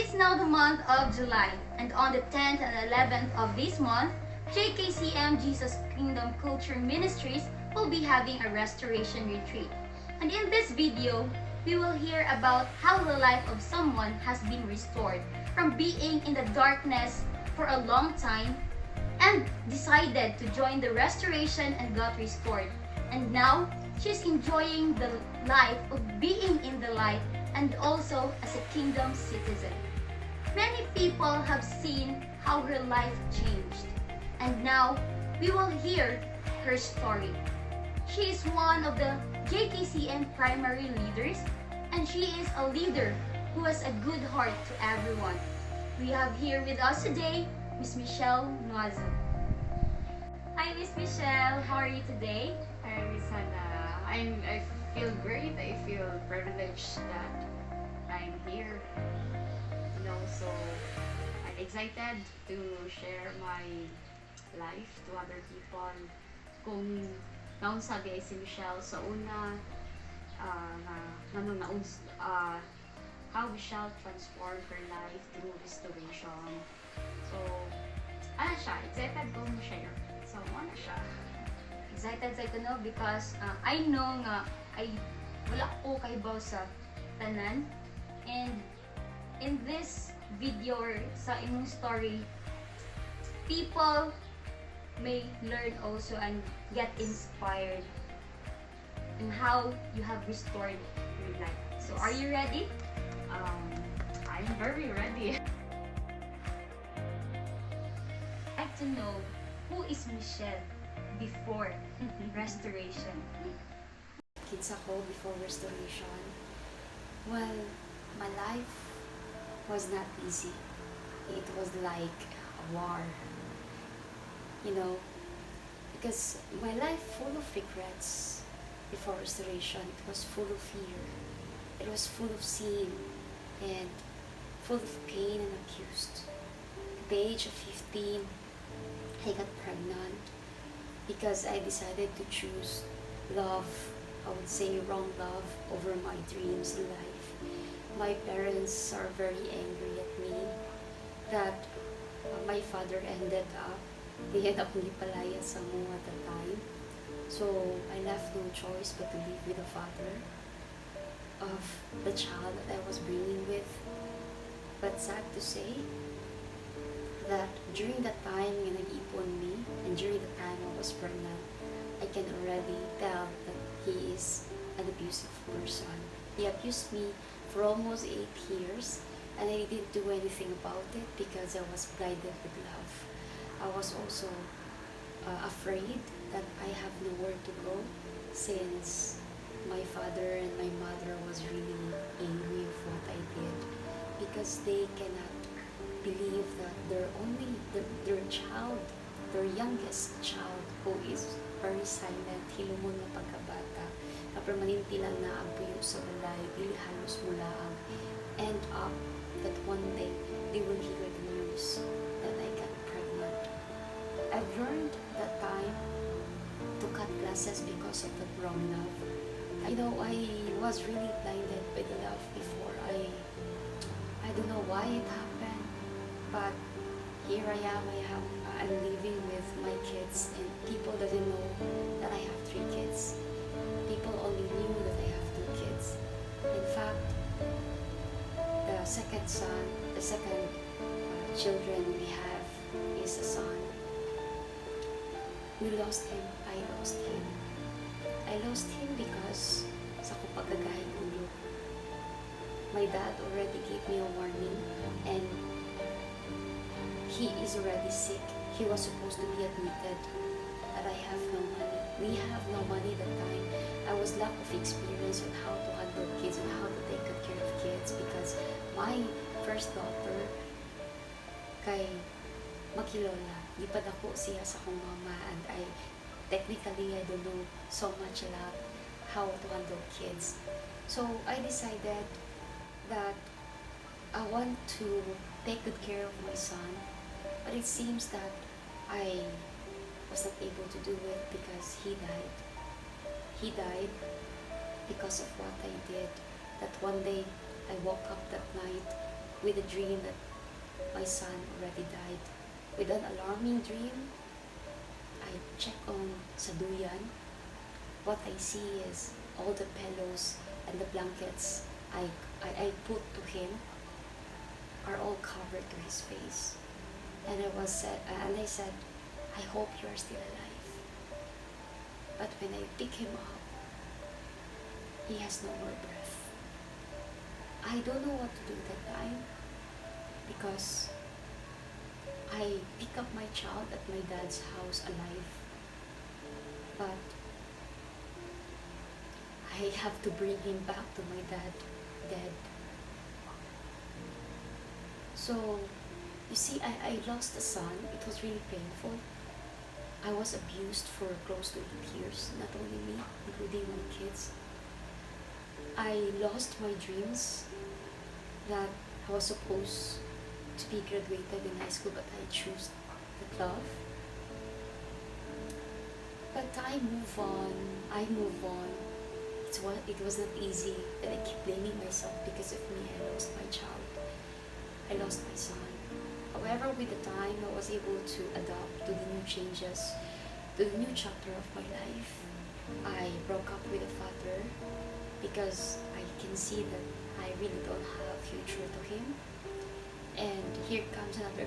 It's now the month of July, and on the 10th and 11th of this month, JKCM Jesus Kingdom Culture Ministries will be having a restoration retreat. And in this video, we will hear about how the life of someone has been restored from being in the darkness for a long time and decided to join the restoration and got restored. And now, she's enjoying the life of being in the light and also as a kingdom citizen. Many people have seen how her life changed, and now we will hear her story. She is one of the JKCM primary leaders, and she is a leader who has a good heart to everyone. We have here with us today Miss Michelle Nuazo. Hi, Miss Michelle. How are you today? Hi, Miss Hannah. I feel great. I feel privileged that I'm here. So I'm excited to share my life to other people. Kung naunsabi ay si Michelle sa una, how Michelle transformed her life through restoration. So, siya, excited kong share. So, siya. Excited sa ito, no? Because I know nga, ay wala ko kay baw sa tanan. And in this video or sa imong story, people may learn also and get inspired in how you have restored your life. So, are you ready? I'm very ready. I'd like to know, who is Michelle before restoration? Kids ako before restoration. Well, my life was not easy. It was like a war. Because my life full of regrets before restoration. It was full of fear. It was full of sin and full of pain and accused. At the age of 15, I got pregnant because I decided to choose love, I would say wrong love, over my dreams in life. My parents are very angry at me that my father ended up, akong gipalaya sa mo at the time. So, I left no choice but to live with the father of the child that I was bringing with. But sad to say that during that time when nag-ipon me and during the time I was pregnant, I can already tell that he is an abusive person. He abused me for almost 8 years, and I didn't do anything about it because I was blinded with love. I was also afraid that I have nowhere to go since my father and my mother was really angry of what I did because they cannot believe that their child, their youngest child who is very silent, hilumon na pagkabata, na permanente lang na ang puyo sa balay, dili halos mula ang end up that one day they will hear the news that I got pregnant. I've learned that time to cut classes because of the wrong love. I was really blinded by the love before. I don't know why it happened, but here I am. I'm living with my kids, and people doesn't know that I have 3 kids. People only knew that I have 2 kids. In fact, the second children we have is a son. We lost him. I lost him. I lost him because sa akong pagkagahing ulo. My dad already gave me a warning, and he is already sick. He was supposed to be admitted, but I have no money. We have no money that time. I was lack of experience on how to handle kids, on how to take good care of kids because my first daughter kay makilola. Di pa dako siya sa akong mama, and technically I don't know so much about how to handle kids. So I decided that I want to take good care of my son, but it seems that I was not able to do it because he died. He died because of what I did. That one day I woke up that night with a dream that my son already died. With an alarming dream, I check on Saduyan. What I see is all the pillows and the blankets I put to him are all covered to his face. And I said, I hope you are still alive. But when I pick him up, he has no more breath. I don't know what to do that time because I pick up my child at my dad's house alive, but I have to bring him back to my dad dead. So, you see, I lost a son. It was really painful. I was abused for close to 8 years, not only me, including my kids. I lost my dreams that I was supposed to be graduated in high school, but I chose the love. But I move on. It was not easy, and I keep blaming myself because of me. I lost my child. I lost my son. However, with the time, I was able to adapt to the new changes, to the new chapter of my life. I broke up with a father because I can see that I really don't have a future to him. And here comes another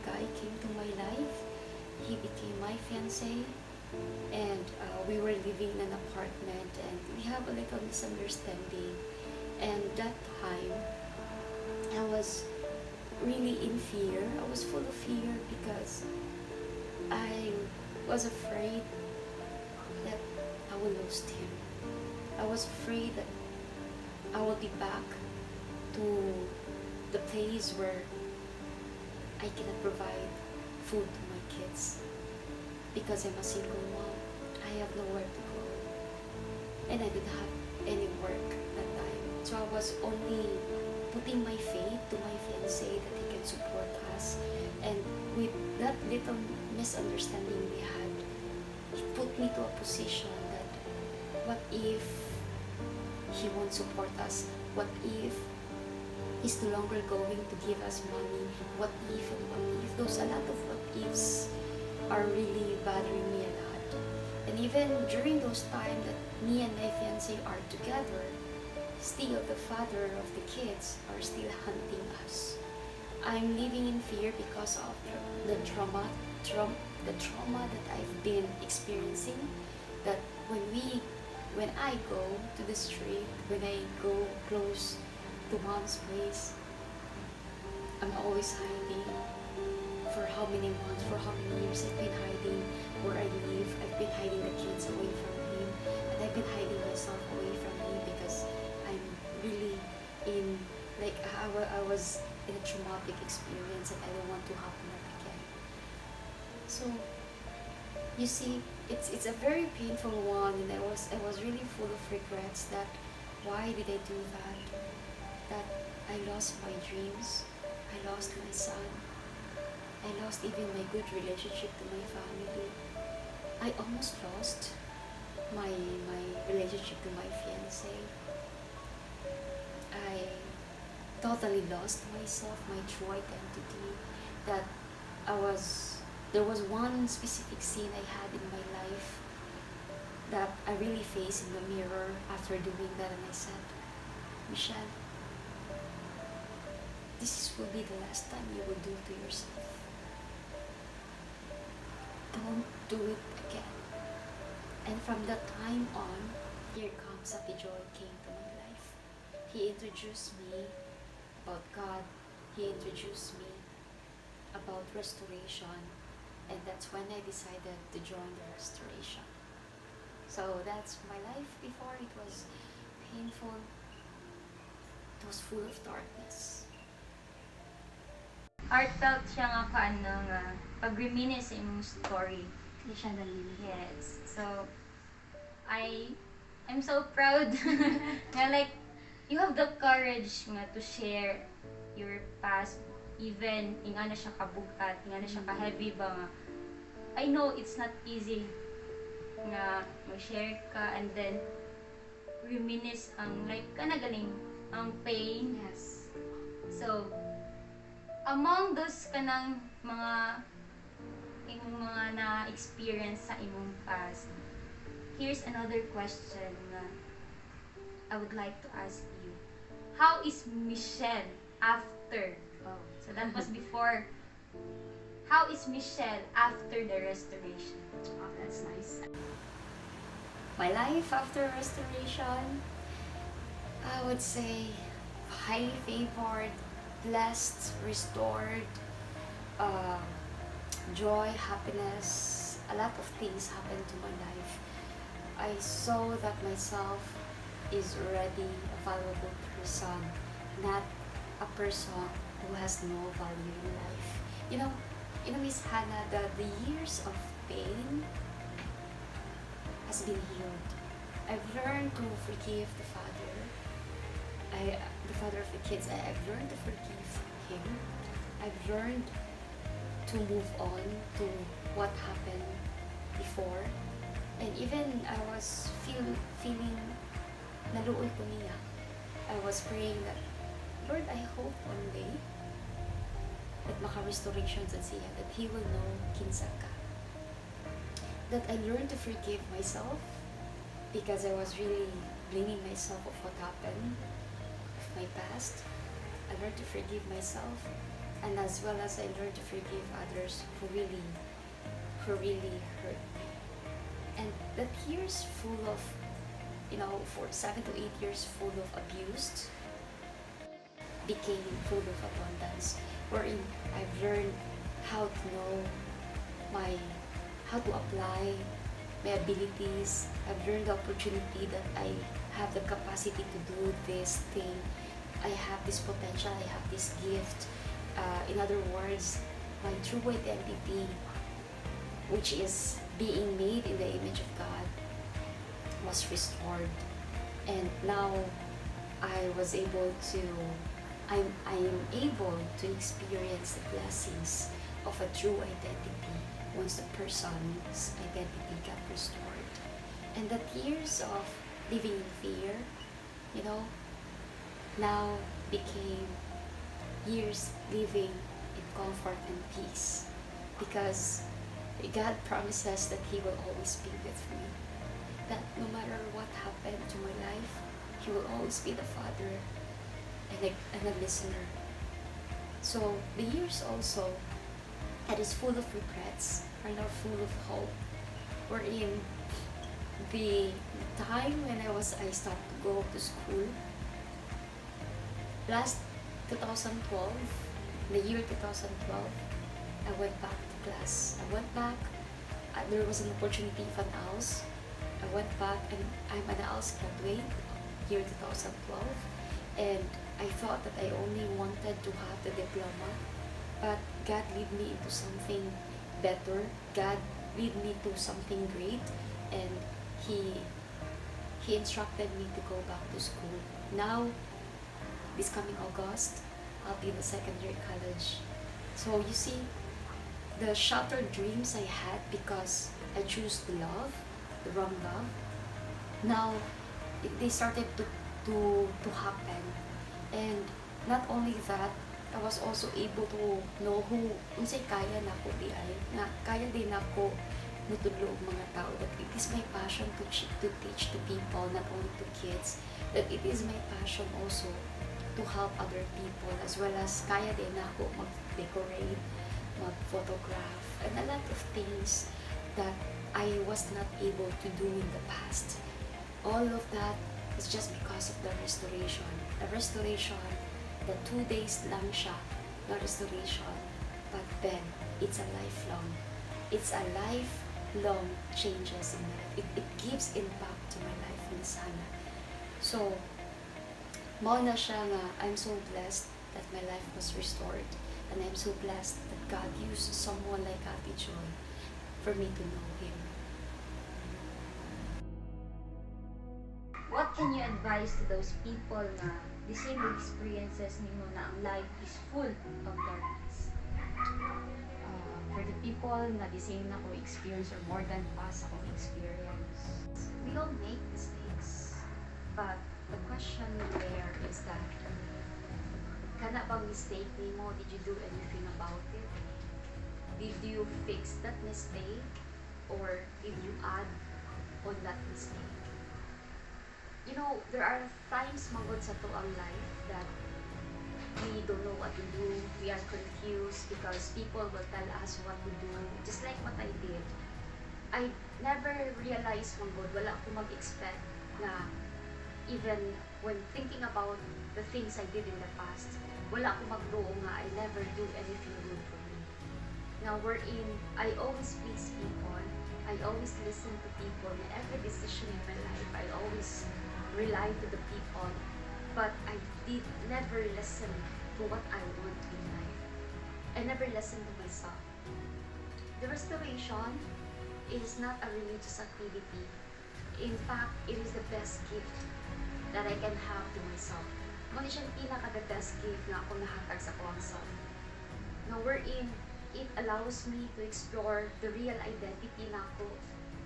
guy came to my life. He became my fiancé, and we were living in an apartment, and we have a little misunderstanding. And that time, I was really in fear. I was full of fear because I was afraid that I will lose him. I was afraid that I will be back to the place where I cannot provide food to my kids because I'm a single mom. I have nowhere to go, and I didn't have any work that time. So I was only putting my faith to my fiancé that he can support us. And with that little misunderstanding we had, it put me to a position that what if he won't support us? What if he's no longer going to give us money? What if and what if? Those a lot of what ifs are really bothering me a lot. And even during those times that me and my fiancé are together, still the father of the kids are still hunting us. I'm living in fear because of the trauma that I've been experiencing. That when I go to the street, when I go close to mom's place, I'm always hiding. For how many months, for how many years I've been hiding where I live. I've been hiding the kids away from him, and I've been hiding myself away from him because I'm really in, like, I was in a traumatic experience and I don't want to happen again. So, you see, it's a very painful one, and I was really full of regrets that why did I do that? That I lost my dreams, I lost my son, I lost even my good relationship to my family. I almost lost my relationship to my fiancé. I totally lost myself, my true identity. That there was one specific scene I had in my life that I really faced in the mirror after doing that, and I said, Michelle, this will be the last time you will do it to yourself. Don't do it again. And from that time on, here comes Ate Joy came to my life. He introduced me about God. He introduced me about restoration. And that's when I decided to join the restoration. So that's my life before. It was painful. It was full of darkness. Heartfelt siya nga paano nga pag-reminisce sa imong story. Hindi siya nalilito. Yes. So, I'm so proud nga like you have the courage nga to share your past, even nga na siya kabugat, nga na siya ka-heavy ba nga. I know it's not easy nga mag-share ka and then reminisce ang like kanagaling ang pain. Yes. So, among those kanang mga imong mga na-experience sa imong past, here's another question na I would like to ask you. How is Michelle after? Oh. So that was before. How is Michelle after the restoration? Oh, that's nice. My life after restoration, I would say highly favored, blessed, restored, uh, joy, happiness, a lot of things happened to my life. I saw that myself is already a valuable person, not a person who has no value in life. You know, Miss Hannah, the years of pain has been healed. I've learned to forgive the father. The father of the kids. I've learned to forgive him. I've learned to move on to what happened before. And even I was feeling naluoy ko niya. I was praying that, Lord, I hope one day that maka-restoration sa siya, that he will know kinsa ka. That I learned to forgive myself because I was really blaming myself of what happened, of my past. I learned to forgive myself, and as well as I learned to forgive others who really hurt me. And that years full of, for 7 to 8 years full of abuse became full of abundance, wherein I've learned how to know how to apply my abilities. I've learned the opportunity that I have the capacity to do this thing. I have this potential, I have this gift. In other words, my true identity, which is being made in the image of God, was restored. And now I'm able to experience the blessings of a true identity once the person's identity got restored. And the years of living in fear, now became years living in comfort and peace, because God promises that He will always be with me. That no matter what happened to my life, He will always be the Father and a listener. So the years also that is full of regrets are now full of hope. Wherein the time when I started to go to school, last 2012, the year 2012, I went back to class. I went back, there was an opportunity for an ALS. I went back and I'm an ALS graduate, year 2012. And I thought that I only wanted to have the diploma, but God led me into something better. God led me to something great, and He instructed me to go back to school. Now, this coming August, I'll be in the second year college. So you see, the shattered dreams I had because I chose the wrong love, now they started to happen. And not only that, I was also able to know who unsay kaya nako di ay na kaya din nako nutudlo og mga tao, that it is my passion to teach to people, not only to kids, that it is my passion also to help other people, as well as kaya din nako mag-decorate, mag-photograph, and a lot of things that I was not able to do in the past. All of that is just because of the restoration. The restoration, the 2 days lang siya, the restoration, but then it's a lifelong. It's a lifelong changes in my life. It gives impact to my life, Miss Hannah. So, mao na siya nga, I'm so blessed that my life was restored, and I'm so blessed that God used someone like Ate Joy for me to know Him. What can you advise to those people na the same experiences nimo na ang life is full of darkness? For the people na the same na ko experience or more than past akong experience, we all make mistakes. But the question there is that kana bang mistake nimo, did you do anything about it? Did you fix that mistake? Or did you add on that mistake? You know, there are times mangod sa to ang life that we don't know what to do. We are confused because people will tell us what to do. Just like what I did. I never realized mangod, wala ko mag-expect na even when thinking about the things I did in the past, wala ko magduo nga I never do anything good for me. Now wherein, I always please people. I always listen to people. In every decision in my life, I always rely to the people. But I did never listen to what I want in life. I never listened to myself. The restoration is not a religious activity. In fact, it is the best gift that I can have to myself. Muna siyang pinaka-the best gift na ako nahatag sa akong self. Now, wherein, it allows me to explore the real identity na ako,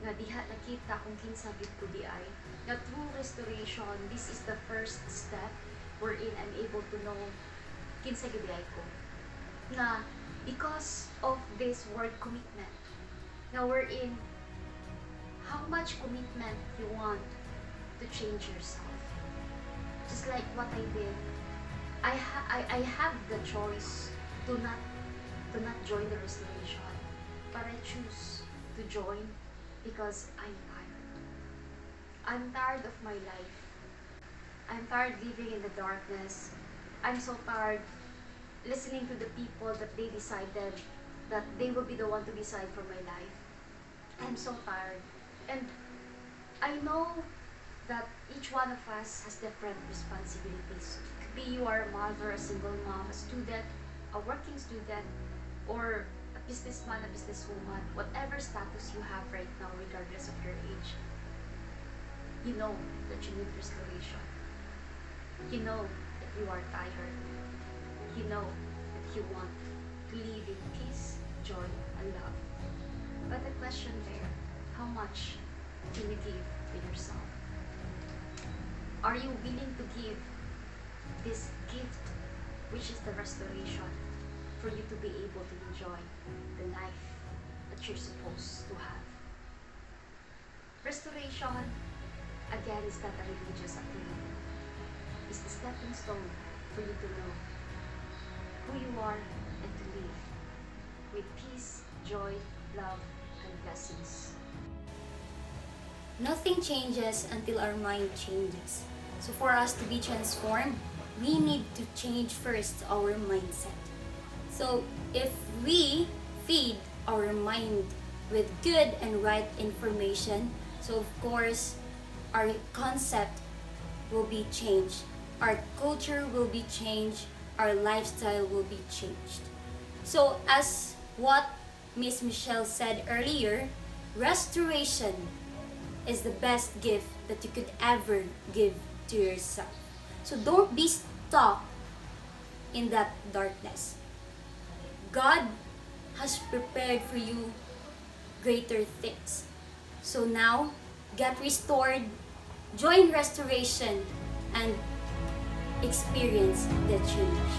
nga diha nakita kung kinsa gid ko di ay. Na through restoration, this is the first step wherein I'm able to know kinsa gid di ay ko. Na because of this word commitment, now wherein how much commitment you want to change yourself. Just like what I did, I have the choice to not join the restoration, but I choose to join because I'm tired. I'm tired of my life. I'm tired living in the darkness. I'm so tired listening to the people that they decided that they will be the one to decide for my life. I'm so tired. And I know that each one of us has different responsibilities. Could be you are a mother, a single mom, a student, a working student, or a businessman, a businesswoman, whatever status you have right now, regardless of your age, you know that you need restoration. You know that you are tired. You know that you want to live in peace, joy, and love. But the question there, how much can you give to yourself? Are you willing to give this gift, which is the restoration, for you to be able to enjoy the life that you're supposed to have? Restoration, again, is not a religious activity. It's the stepping stone for you to know who you are and to live with peace, joy, love, and blessings. Nothing changes until our mind changes. So for us to be transformed, we need to change first our mindset. So if we feed our mind with good and right information, so of course our concept will be changed, our culture will be changed, our lifestyle will be changed. So as what Miss Michelle said earlier, restoration is the best gift that you could ever give to yourself. So don't be stuck in that darkness. God has prepared for you greater things. So now, get restored, join restoration, and experience the change.